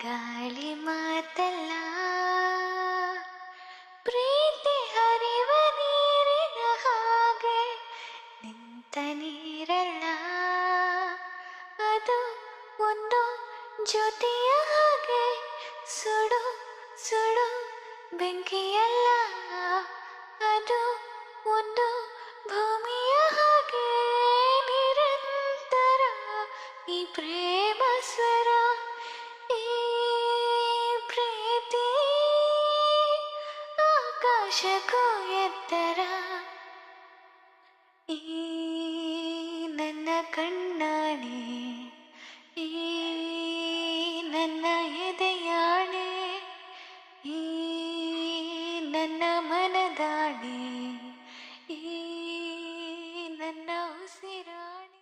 ಗಾಳಿ ಮಾತಲ್ಲ, ಪ್ರೀತಿ ಹರಿವ ನೀರಿನ ಹಾಗೆ ನಿಂತ ನೀರಲ್ಲ, ಅದು ಒಂದು ಜ್ಯೋತಿಯ ಹಾಗೆ ಸುಡು ಸುಡು ಬೆಂಕಿಯಲ್ಲ, ಅದು ಒಂದು ಭೂಮಿಯ ಹಾಗೆ ನಿರಂತರ ಈ ಪ್ರೇಮ ಸ್ವರ, ಈ ಪ್ರೀತಿ ಆಕಾಶಕ್ಕೂ ಎತ್ತರ.